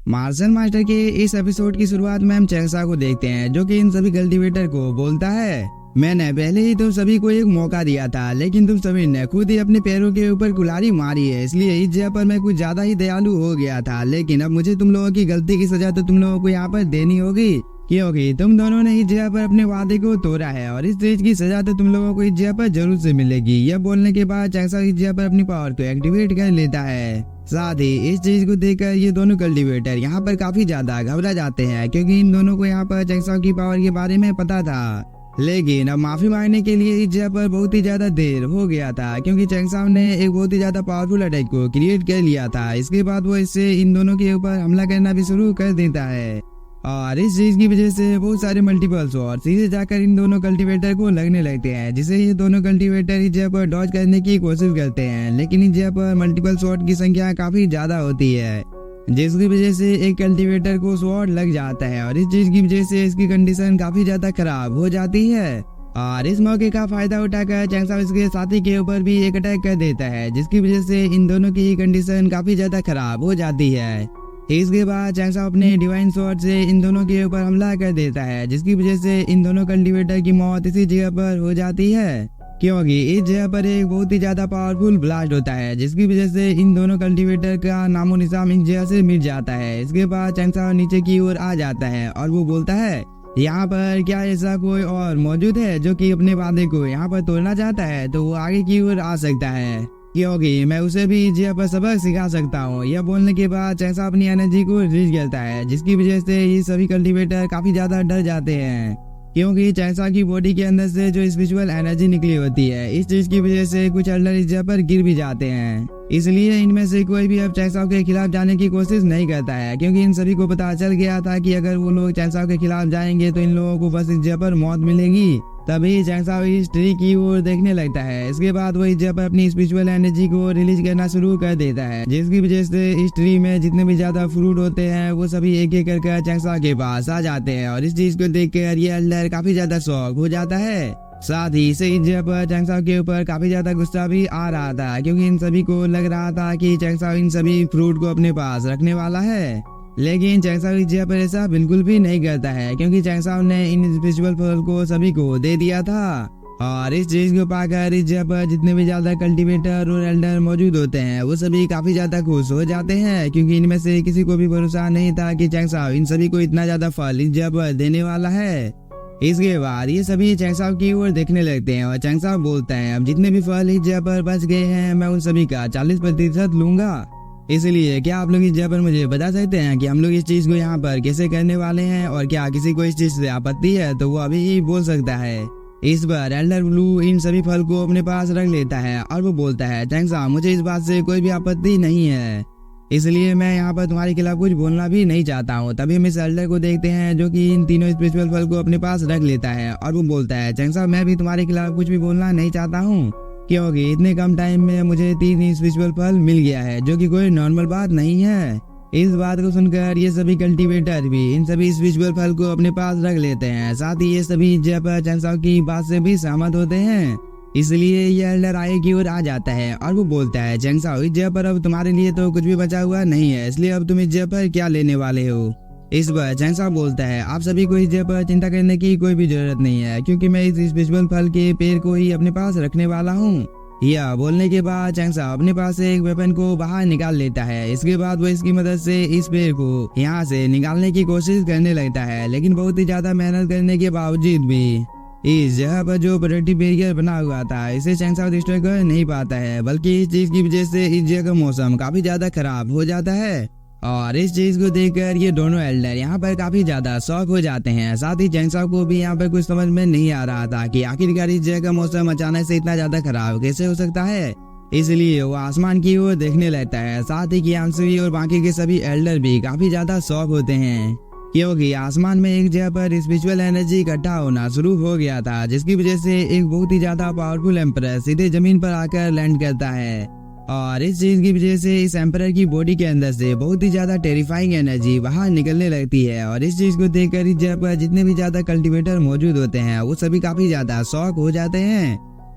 Martial master के इस episode की शुरुआत में हम चैंगसा को देखते हैं, जो कि इन सभी कल्टीवेटर को बोलता है, मैंने पहले ही तुम सभी को एक मौका दिया था, लेकिन तुम सभी ने खुद ही अपने पैरों के ऊपर कुल्हाड़ी मारी है। इसलिए इस जगह पर मैं कुछ ज्यादा ही दयालु हो गया था, लेकिन अब मुझे तुम लोगों की गलती की सजा तो तुम लोगों को यहाँ पर देनी होगी, क्योंकि तुम दोनों ने इस जगह पर अपने वादे को तोड़ा है और इस चीज की सजा तो तुम लोगों को इस जगह पर जरूर से मिलेगी। यह बोलने के बाद चैंगसा इस जगह पर अपनी पावर को एक्टिवेट कर लेता है। साथ ही इस चीज को देखकर ये दोनों कल्टीवेटर यहाँ पर काफी ज्यादा घबरा जाते हैं, क्योंकि इन दोनों को यहाँ पर चैंगसा की पावर के बारे में पता था। लेकिन अब माफी मांगने के लिए इस जगह पर बहुत ही ज्यादा देर हो गया था, क्योंकि चैंगसा ने एक बहुत ही ज्यादा पावरफुल अटैक को क्रिएट कर लिया था। इसके बाद वो इससे इन दोनों के ऊपर हमला करना भी शुरू कर देता है और इस चीज की वजह से बहुत सारे मल्टीपल शॉट सीधे जाकर इन दोनों कल्टीवेटर को लगने लगते हैं, जिसे ये दोनों कल्टीवेटर इस जगह पर डॉज करने की कोशिश करते हैं। लेकिन इस जगह पर मल्टीपल शॉट की संख्या काफी ज्यादा होती है, जिसकी वजह से एक कल्टीवेटर को शॉट लग जाता है और इस चीज की वजह से इसकी कंडीशन काफी ज्यादा खराब हो जाती है। और इस मौके का फायदा उठाकर चैंगसा इसके साथी के ऊपर भी एक अटैक कर देता है, जिसकी वजह से इन दोनों की कंडीशन काफी ज्यादा खराब हो जाती है। इसके बाद चैंगसा अपने डिवाइन स्वॉर्ड से इन दोनों के ऊपर हमला कर देता है, जिसकी वजह से इन दोनों कल्टीवेटर की मौत इसी जगह पर हो जाती है, क्योंकि इस जगह पर एक बहुत ही ज्यादा पावरफुल ब्लास्ट होता है, जिसकी वजह से इन दोनों कल्टीवेटर का नामो निशान इस जगह से मिट जाता है। इसके बाद चैंगसा नीचे की ओर आ जाता है और वो बोलता है, यहाँ पर क्या ऐसा कोई और मौजूद है जो कि अपने वादे को यहाँ पर तोड़ना चाहता है, तो वो आगे की ओर आ सकता है, क्योंकि मैं उसे भी इस जगह पर सबक सिखा सकता हूँ। यह बोलने के बाद चैंगसा अपनी एनर्जी को रिलीज करता है, जिसकी वजह से ये सभी कल्टीवेटर काफी ज्यादा डर जाते हैं, क्योंकि चैंगसा की बॉडी के अंदर से जो स्पिरिचुअल एनर्जी निकली होती है, इस चीज की वजह से कुछ एल्डर इस जगह पर गिर भी जाते हैं। इसलिए इनमें से कोई भी अब चैंगसा के खिलाफ जाने की कोशिश नहीं करता है, क्योंकि इन सभी को पता चल गया था कि अगर वो लोग चैंगसा के खिलाफ जाएंगे तो इन लोगों को बस इस जगह पर मौत मिलेगी। तभी चैंगसा इस ट्री की ओर देखने लगता है। इसके बाद वो इस जगह पर अपनी स्पिरिचुअल एनर्जी को रिलीज करना शुरू कर देता है, जिसकी वजह से इस ट्री में जितने भी ज्यादा फ्रूट होते हैं वो सभी एक एक करके चैंगसा के पास आ जाते हैं और इस चीज को देखकर ये एल्डर काफी ज्यादा शॉक हो जाता है। साथ ही इस जगह पर चैंगसा के ऊपर काफी ज्यादा गुस्सा भी आ रहा था, क्योंकि इन सभी को लग रहा था कि चैंगसा इन सभी फ्रूट को अपने पास रखने वाला है। लेकिन चैंगसा इस जगह पर ऐसा बिल्कुल भी नहीं करता है, क्योंकि चैंगसा ने इन स्पिरिचुअल फल को सभी को दे दिया था। और इस चीज को पाकर इस जगह पर जितने भी ज्यादा कल्टीवेटर और एल्डर मौजूद होते हैं वो सभी काफी ज्यादा खुश हो जाते हैं, क्योंकि इनमें से किसी को भी भरोसा नहीं था कि चैंगसा इन सभी को इतना ज्यादा फल इस जगह पर देने वाला है। इसके बाद ये सभी चैंगसा की ओर देखने लगते हैं और चैंगसा बोलता है, अब जितने भी फल इस जगह पर बच गए हैं मैं उन सभी का 40% लूंगा। इसलिए क्या आप लोग इस जगह पर मुझे बता सकते हैं कि हम लोग इस चीज को यहाँ पर कैसे करने वाले हैं, और क्या किसी को इस चीज से आपत्ति है तो वो अभी ही बोल सकता है। इस बार एल्डर ब्लू इन सभी फल को अपने पास रख लेता है और वो बोलता है, चैंगसा मुझे इस बात से कोई भी आपत्ति नहीं है, इसलिए मैं यहाँ पर तुम्हारे खिलाफ कुछ बोलना भी नहीं चाहता हूँ। तभी हम इस एल्डर को देखते हैं जो कि इन तीनों स्पिरिचुअल फल को अपने पास रख लेता है और वो बोलता है, चैंगसा मैं भी तुम्हारे खिलाफ कुछ भी बोलना नहीं चाहता हूँ, क्योंकि इतने कम टाइम में मुझे 3 स्पिरिचुअल फल मिल गया है, जो कि कोई नॉर्मल बात नहीं है। इस बात को सुनकर ये सभी कल्टीवेटर भी इन सभी स्पिरिचुअल फल को अपने पास रख लेते हैं। साथ ही ये सभी जब चैंगसा की बात से भी सहमत होते हैं, इसलिए ये एल्डर आगे की ओर आ जाता है और वो बोलता है, चैंगसा इस जगह पर अब तुम्हारे लिए तो कुछ भी बचा हुआ नहीं है, इसलिए अब तुम इस जगह पर क्या लेने वाले हो। इस बार चैंगसा बोलता है, आप सभी को इस जगह पर चिंता करने की कोई भी जरूरत नहीं है, क्योंकि मैं इस स्पिरिचुअल फल के पेड़ को ही अपने पास रखने वाला हूँ। यह बोलने के बाद चैंगसा अपने पास से एक वेपन को बाहर निकाल लेता है। इसके बाद वो इसकी मदद से इस पेड़ को यहाँ से निकालने की कोशिश करने लगता है, लेकिन बहुत ही ज्यादा मेहनत करने के बावजूद भी इस जगह पर जो प्रोटेक्टिव बैरियर बना हुआ था इसे चैंगसा डिस्ट्रॉय कर नहीं पाता है, बल्कि इस चीज की वजह से इस जगह का मौसम काफी ज्यादा खराब हो जाता है। और इस चीज को देखकर ये दोनों एल्डर यहाँ पर काफी ज्यादा शॉक हो जाते हैं। साथ ही चैंगसा को भी यहाँ पर कुछ समझ में नहीं आ रहा था कि आखिरकार इस जगह का मौसम अचानक से इतना ज्यादा खराब कैसे हो सकता है, इसलिए वो आसमान की ओर देखने लगता है। साथ ही कियांशु और बाकी के सभी एल्डर भी काफी ज्यादा शॉक होते हैं, क्योंकि आसमान में एक जगह पर स्पिरिचुअल एनर्जी इकट्ठा होना शुरू हो गया था, जिसकी वजह से एक बहुत ही ज्यादा पावरफुल एम्परर सीधे जमीन पर आकर लैंड करता है। और इस चीज की वजह से इस एम्परर की बॉडी के अंदर से बहुत ही ज्यादा टेरिफाइंग एनर्जी बाहर निकलने लगती है। और इस चीज को देखकर इस जगह पर जितने भी ज्यादा कल्टीवेटर मौजूद होते हैं वो सभी काफी ज्यादा शॉक हो जाते हैं,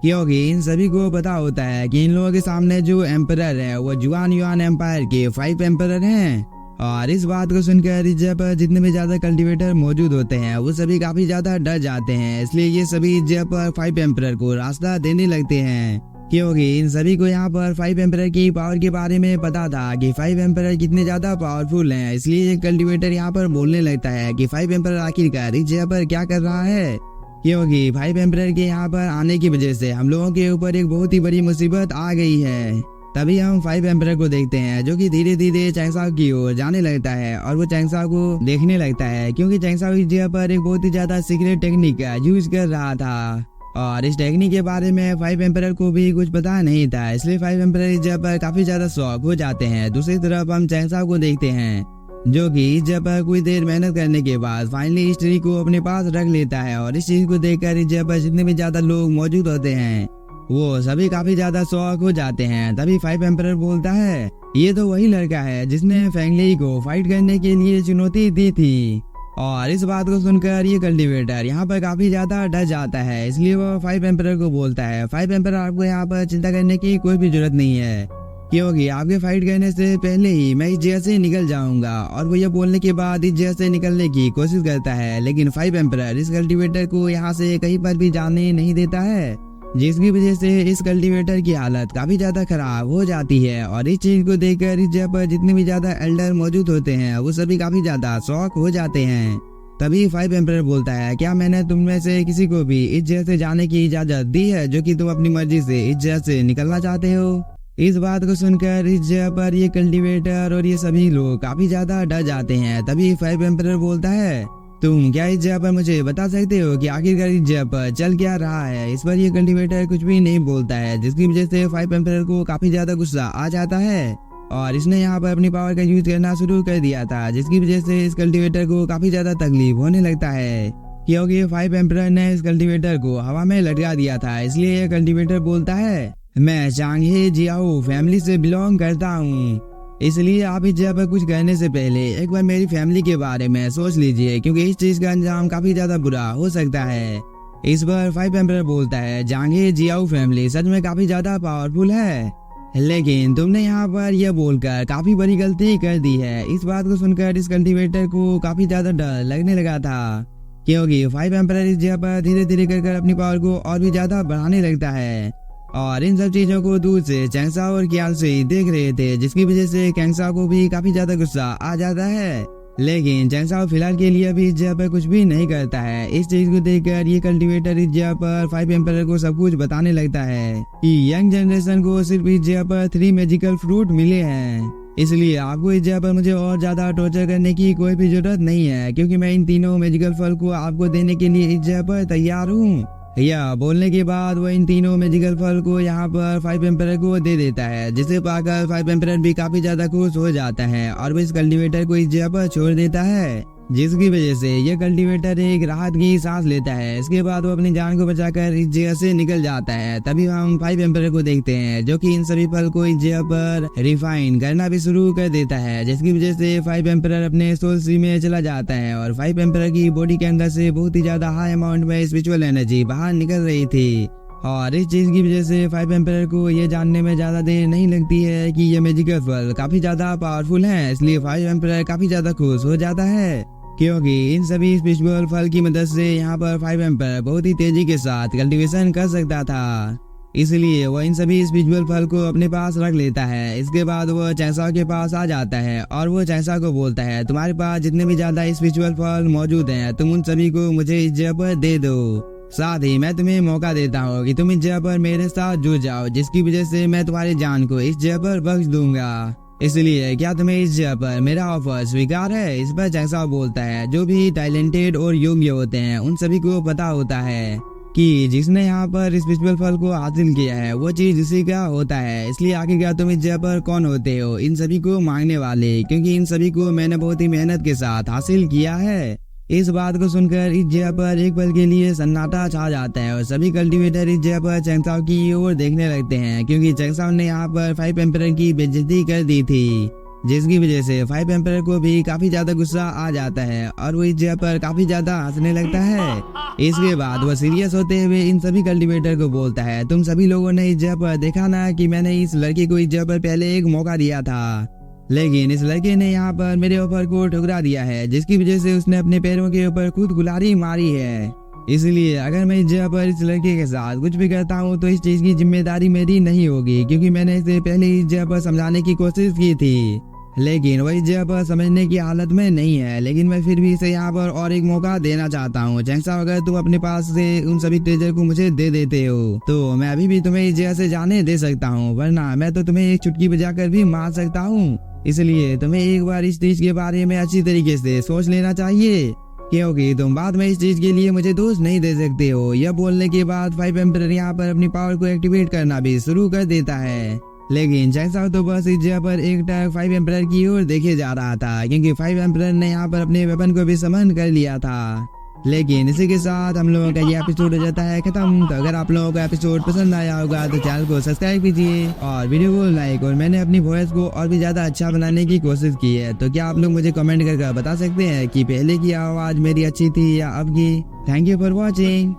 क्योंकि इन सभी को पता होता है कि इन लोगों के सामने जो एम्परर है वो जुआन युआन एम्पायर के 5 एम्परर हैं। और इस बात को सुनकर इस जगह पर जितने भी ज्यादा कल्टीवेटर मौजूद होते हैं वो सभी काफी ज्यादा डर जाते हैं। इसलिए ये सभी इस जगह पर 5 एम्परर को रास्ता देने लगते हैं, क्योंकि इन सभी को यहाँ पर 5 एम्परर की पावर के बारे में पता था कि 5 एम्परर कितने ज्यादा पावरफुल हैं। इसलिए ये कल्टीवेटर यहाँ पर बोलने लगता है कि 5 एम्परर आखिरकार इस जगह पर क्या कर रहा है, क्योंकि 5 एम्परर के यहाँ पर आने की वजह से हम लोगों के ऊपर एक बहुत ही बड़ी मुसीबत आ गई है। तभी हम 5 एम्परर को देखते हैं जो कि धीरे धीरे चैंगसाओ की ओर जाने लगता है और वो चैंगसाओ को देखने लगता है, क्योंकि चैंगसाओ इस जगह पर एक बहुत ही ज्यादा सीक्रेट टेक्निक का यूज कर रहा था और इस टेक्निक के बारे में 5 एम्परर को भी कुछ पता नहीं था। इसलिए 5 एम्परर इस जगह पर काफी ज्यादा शॉक हो जाते हैं। दूसरी तरफ हम चैंगसाओ को देखते हैं जो कि इस जगह पर कुछ देर मेहनत करने के बाद फाइनली इस ट्री को अपने पास रख लेता है और इस चीज को देखकर इस जगह पर जितने भी ज्यादा लोग मौजूद होते हैं वो सभी काफी ज्यादा शॉक हो जाते हैं। तभी 5 एम्परर बोलता है, ये तो वही लड़का है जिसने फेंगली को फाइट करने के लिए चुनौती दी थी। और इस बात को सुनकर ये कल्टीवेटर यहाँ पर काफी ज्यादा डर जाता है। इसलिए वो 5 एम्परर को बोलता है, 5 एम्परर आपको यहाँ पर चिंता करने की कोई भी जरूरत नहीं है, क्योंकि आपके फाइट करने से पहले ही मैं इस जगह से निकल जाऊंगा। और वो ये बोलने के बाद इस जगह से निकलने की कोशिश करता है, लेकिन 5 एम्परर इस कल्टीवेटर को यहाँ से कहीं पर भी जाने नहीं देता है, जिसकी वजह से इस कल्टीवेटर की हालत काफी ज्यादा खराब हो जाती है। और इस चीज को देखकर इस जगह पर जितने भी ज्यादा एल्डर मौजूद होते हैं वो सभी काफी ज्यादा शॉक हो जाते हैं। तभी 5 एम्परर बोलता है, क्या मैंने तुम में से किसी को भी इस जगह से जाने की इजाजत दी है जो कि तुम अपनी मर्जी से इस जगह से निकलना चाहते हो? इस बात को सुनकर इस जगह पर ये कल्टीवेटर और ये सभी लोग काफी ज्यादा डर जाते हैं। तभी 5 एम्परर बोलता है, तुम क्या इस जगह पर मुझे बता सकते हो कि आखिरकार इस जगह पर चल क्या रहा है? इस पर ये कल्टीवेटर कुछ भी नहीं बोलता है, जिसकी वजह से 5 एम्परर को काफी ज्यादा गुस्सा आ जाता है और इसने यहाँ पर अपनी पावर का यूज करना शुरू कर दिया था, जिसकी वजह से इस कल्टीवेटर को काफी ज्यादा तकलीफ होने लगता है, क्योंकि 5 एम्परर ने इस कल्टीवेटर को हवा में लटका दिया था। इसलिए ये कल्टीवेटर बोलता है, मैं चांगहे जियाओ फैमिली से बिलोंग करता हूँ, इसलिए आप इस जगह पर कुछ करने से पहले एक बार मेरी फैमिली के बारे में सोच लीजिए, क्योंकि इस चीज का अंजाम काफी ज्यादा बुरा हो सकता है। इस पर 5 एम्परर बोलता है, जांगे जियाओ फैमिली सच में काफी ज्यादा पावरफुल है, लेकिन तुमने यहाँ पर यह बोलकर काफी बड़ी गलती कर दी है। इस बात को सुनकर इस कल्टीवेटर को काफी ज्यादा डर लगने लगा था, क्योंकि 5 एम्परर इस जगह पर धीरे धीरे कर अपनी पावर को और भी ज्यादा बढ़ाने लगता है और इन सब चीजों को दूर से चैंगसाओ और कियालसी देख रहे थे, जिसकी वजह से चैंगसाओ को भी काफी ज्यादा गुस्सा आ जाता है। लेकिन चैंगसाओ फिलहाल के लिए अभी इस जगह पर कुछ भी नहीं करता है। इस चीज को देखकर ये कल्टीवेटर इस जगह पर 5 एम्परर को सब कुछ बताने लगता है कि यंग जनरेशन को सिर्फ इस जगह पर 3 मैजिकल फ्रूट मिले हैं, इसलिए आपको इस जगह पर मुझे और ज्यादा टॉर्चर करने की कोई भी जरूरत नहीं है, क्योंकि मैं इन तीनों मैजिकल फल को आपको देने के लिए इस जगह पर तैयार हूँ। यह बोलने के बाद वो इन तीनों मैजिकल फल को यहाँ पर 5 एम्परर को दे देता है, जिसे पाकर 5 एम्परर भी काफी ज्यादा खुश हो जाता है और वो इस कल्टीवेटर को इस जगह पर छोड़ देता है, जिसकी वजह से यह कल्टीवेटर एक राहत की सांस लेता है। इसके बाद वो अपनी जान को बचाकर इस जगह से निकल जाता है। तभी हम 5 एम्परर को देखते हैं जो कि इन सभी फल को इस जगह पर रिफाइन करना भी शुरू कर देता है, जिसकी वजह से 5 एम्परर अपने सोल सी में चला जाता है और 5 एम्परर की बॉडी के अंदर से बहुत ही ज्यादा हाई अमाउंट में स्पिरिचुअल एनर्जी बाहर निकल रही थी। और इस चीज की वजह से 5 एम्परर को ये जानने में ज्यादा देर नहीं लगती है कि ये मैजिकल फल काफी ज्यादा पावरफुल हैं। इसलिए 5 एम्परर काफी ज्यादा खुश हो जाता है, क्योंकि इन सभी स्पिरिचुअल फल की मदद से यहाँ पर 5 एम्परर बहुत ही तेजी के साथ कल्टीवेशन कर सकता था। इसलिए वो इन सभी स्पिरिचुअल फल को अपने पास रख लेता है। इसके बाद वो चैंगसाओ के पास आ जाता है और वो चैंगसाओ को बोलता है, तुम्हारे पास जितने भी ज्यादा स्पिरिचुअल फल मौजूद हैं तुम उन सभी को मुझे इस जगह पर दे दो, साथ ही मैं तुम्हें मौका देता हूँ कि तुम इस जगह पर मेरे साथ जुड़ जाओ, जिसकी वजह से मैं तुम्हारी जान को इस जगह पर बख्श दूंगा। इसलिए क्या तुम्हें इस जगह पर मेरा ऑफर स्वीकार है? इस पर चैंगसाओ बोलता है, जो भी टैलेंटेड और योग्य होते हैं उन सभी को पता होता है कि जिसने यहाँ पर स्पिरिचुअल फल को हासिल किया है वो चीज उसी का होता है। इसलिए आखिरकार तुम इस जगह पर कौन होते हो इन सभी को मांगने वाले, क्योंकि इन सभी को मैंने बहुत ही मेहनत के साथ हासिल किया है। इस बात को सुनकर इस जगह पर एक पल के लिए सन्नाटा छा जाता है और सभी कल्टीवेटर इस जगह पर चैंगसाओ की ओर देखने लगते हैं, क्योंकि चैंगसाओ ने यहाँ पर 5 एम्परर की बेइज्जती कर दी थी, जिसकी वजह से 5 एम्परर को भी काफी ज्यादा गुस्सा आ जाता है और वो इस जगह पर काफी ज्यादा हंसने लगता है। इसके बाद वो सीरियस होते हुए इन सभी कल्टीवेटर को बोलता है, तुम सभी लोगों ने इस जगह पर देखा ना कि मैंने इस लड़की को इस जगह पर पहले एक मौका दिया था, लेकिन इस लड़के ने यहाँ पर मेरे ऑफर को ठुकरा दिया है, जिसकी वजह से उसने अपने पैरों के ऊपर खुद कुल्हाड़ी मारी है। इसलिए अगर मैं इस जगह पर इस लड़के के साथ कुछ भी करता हूँ तो इस चीज की जिम्मेदारी मेरी नहीं होगी, क्योंकि मैंने इसे पहले इस जगह पर समझाने की कोशिश की थी, लेकिन वह इस जगह पर समझने की हालत में नहीं है। लेकिन मैं फिर भी इसे यहाँ पर और एक मौका देना चाहता हूँ। जैसा अगर तुम अपने पास से उन सभी ट्रेजर को मुझे दे देते हो तो मैं अभी भी तुम्हें इस जगह से जाने दे सकता हूँ, वरना मैं तो तुम्हें एक चुटकी बजाकर भी मार सकता हूँ। इसलिए तुम्हें एक बार इस चीज के बारे में अच्छी तरीके से सोच लेना चाहिए, क्योंकि तुम बाद में इस चीज के लिए मुझे दोष नहीं दे सकते हो। यह बोलने के बाद 5 एम्परर यहाँ पर अपनी पावर को एक्टिवेट करना भी शुरू कर देता है। लेकिन जैसा तो बस इस जगह पर एक टक 5 एम्परर की ओर देखे जा रहा था, क्योंकि 5 एम्परर ने यहाँ पर अपने वेपन को भी समन कर लिया था। लेकिन इसी के साथ हम लोगों का ये एपिसोड हो जाता है खत्म। तो अगर आप लोगों को एपिसोड पसंद आया होगा तो चैनल को सब्सक्राइब कीजिए और वीडियो को लाइक। और मैंने अपनी वॉइस को और भी ज्यादा अच्छा बनाने की कोशिश की है, तो क्या आप लोग मुझे कमेंट करके बता सकते हैं कि पहले की आवाज मेरी अच्छी थी या अब की। Thank you for watching.